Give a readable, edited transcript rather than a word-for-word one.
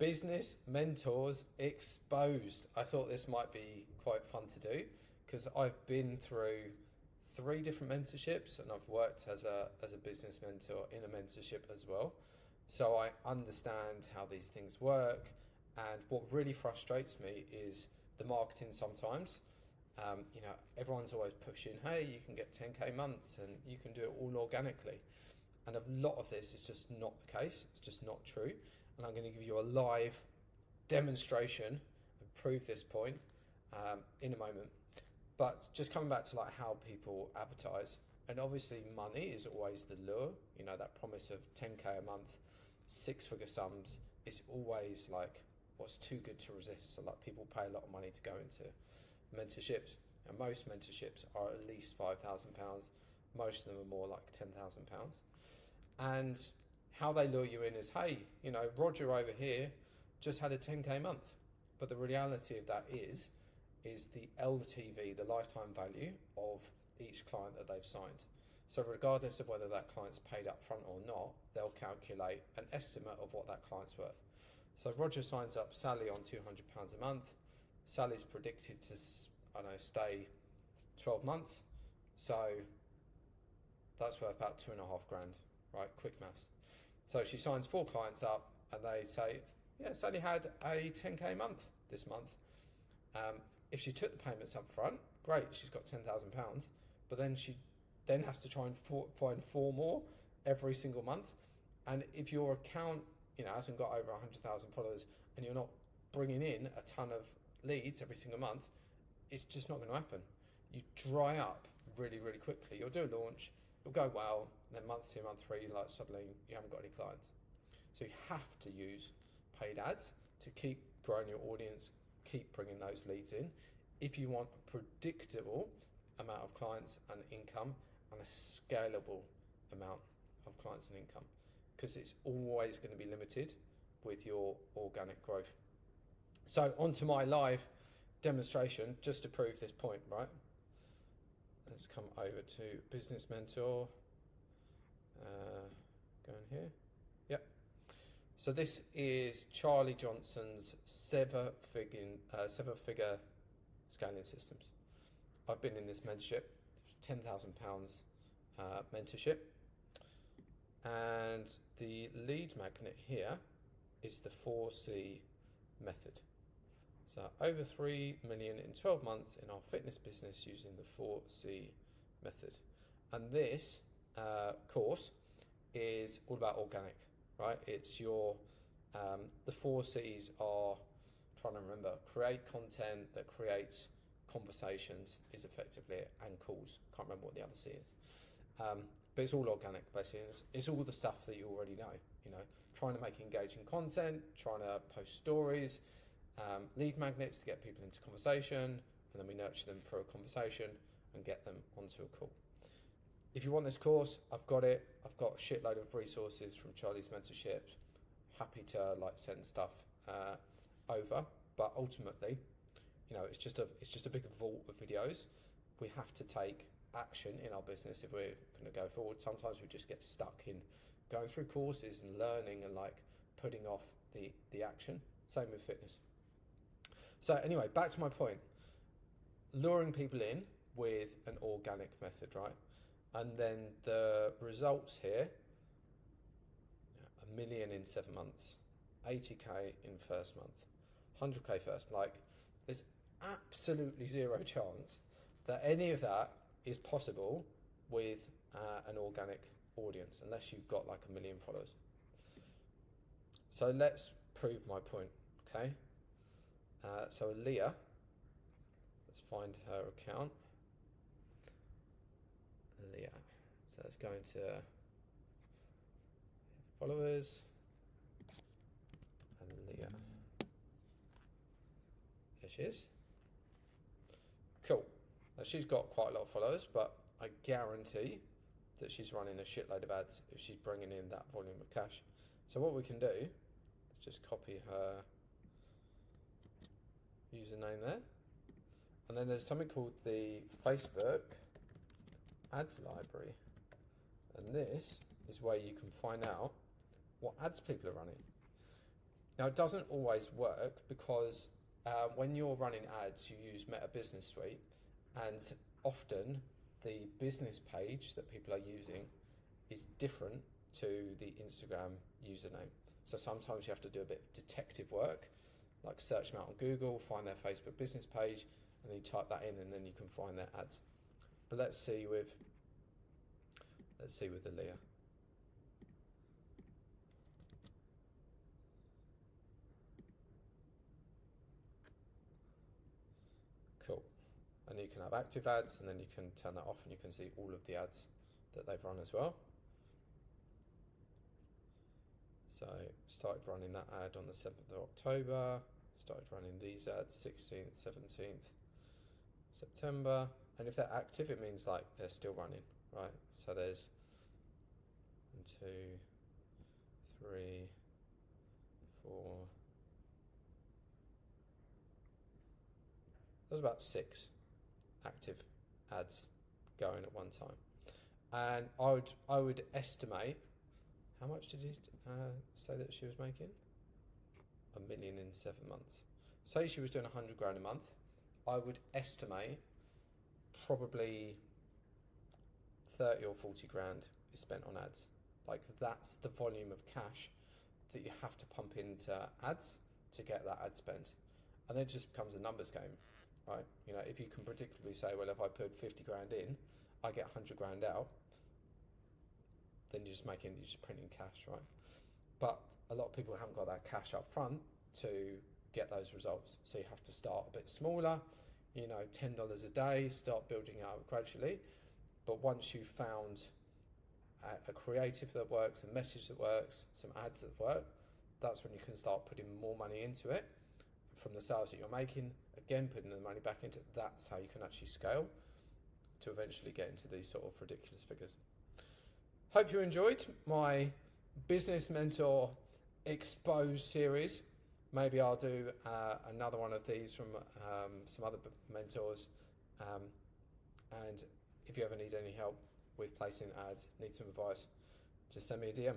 Business Mentors Exposed. I thought this might be quite fun to do because I've been through 3 different mentorships and I've worked as a business mentor in a mentorship as well. So I understand how these things work, and what really frustrates me is the marketing sometimes. Everyone's always pushing, hey, you can get 10k months and you can do it all organically. And a lot of this is just not the case. It's just not true. And I'm going to give you a live demonstration and prove this point in a moment. But just coming back to like how people advertise, and obviously money is always the lure. You know, that promise of 10k a month, 6-figure sums is always like what's too good to resist. So like people pay a lot of money to go into mentorships, and most mentorships are at least £5,000. Most of them are more like £10,000. And how they lure you in is, hey, Roger over here just had a 10k month. But the reality of that is the LTV, the lifetime value of each client that they've signed. So regardless of whether that client's paid up front or not, they'll calculate an estimate of what that client's worth. So Roger signs up Sally on £200 a month. Sally's predicted to, stay 12 months. So that's worth about 2.5 grand, right? Quick maths. So she signs 4 clients up and they say, yeah, Sally had a 10k month this month. If she took the payments up front, great, she's got £10,000, but then she then has to try and find 4 more every single month. And if your account, hasn't got over 100,000 followers and you're not bringing in a ton of leads every single month, it's just not going to happen. You dry up really, really quickly. You'll do a launch, it'll go well, and then month 2, month 3, like suddenly you haven't got any clients. So you have to use paid ads to keep growing your audience, keep bringing those leads in if you want a predictable amount of clients and income and a scalable amount of clients and income, because it's always going to be limited with your organic growth. So onto my live demonstration just to prove this point, right? Let's come over to Business Mentor. Go in here. Yep. So this is Charlie Johnson's 7-figure scaling systems. I've been in this mentorship. It's £10,000 mentorship. And the lead magnet here is the 4C method. So over 3 million in 12 months in our fitness business using the 4C method. And this course is all about organic, right? It's your, the 4 C's are, trying to remember, create content that creates conversations is effectively it, and calls. Can't remember what the other C is. But it's all organic, basically. It's all the stuff that you already know, trying to make engaging content, trying to post stories, lead magnets to get people into conversation, and then we nurture them for a conversation and get them onto a call. If you want this course, I've got it. I've got a shitload of resources from Charlie's mentorship. Happy to send stuff over, but ultimately, it's just a big vault of videos. We have to take action in our business if we're going to go forward. Sometimes we just get stuck in going through courses and learning and putting off the action. Same with fitness. So anyway, back to my point. Luring people in with an organic method, right? And then the results here, 1 million in 7 months, 80k in first month, 100k first. There's absolutely zero chance that any of that is possible with an organic audience, unless you've got 1 million followers. So let's prove my point, okay? So Leah, let's find her account. Leah. So let's go into followers and Leah. There she is. Cool. Now she's got quite a lot of followers, but I guarantee that she's running a shitload of ads if she's bringing in that volume of cash. So what we can do is just copy her username there. And then there's something called the Facebook ads library. And this is where you can find out what ads people are running. Now, it doesn't always work because when you're running ads, you use Meta Business Suite, and often the business page that people are using is different to the Instagram username. So sometimes you have to do a bit of detective work, like search them out on Google, find their Facebook business page, and then you type that in, and then you can find their ads. But let's see with the Leah. Cool. And you can have active ads, and then you can turn that off, and you can see all of the ads that they've run as well. So started running that ad on the 7th of October, started running these ads 16th, 17th September, and if they're active, it means like they're still running, right? So there's 1, 2, 3, 4. There's about 6 active ads going at one time, and I would estimate, how much did you say that she was making? $1 million in 7 months. Say she was doing 100 grand a month. I would estimate probably 30 or 40 grand is spent on ads. Like, that's the volume of cash that you have to pump into ads to get that ad spend. And then it just becomes a numbers game, right? You know, if you can predictably say, well, if I put 50 grand in, I get 100 grand out, then you're just printing cash, right? But a lot of people haven't got that cash up front to get those results. So you have to start a bit smaller, you know, $10 a day, start building up gradually. But once you've found a creative that works, a message that works, some ads that work, that's when you can start putting more money into it. From the sales that you're making, again, putting the money back into it, that's how you can actually scale to eventually get into these sort of ridiculous figures. Hope you enjoyed my Business Mentor Exposed series. Maybe I'll do another one of these from some other mentors. And if you ever need any help with placing ads, need some advice, just send me a DM.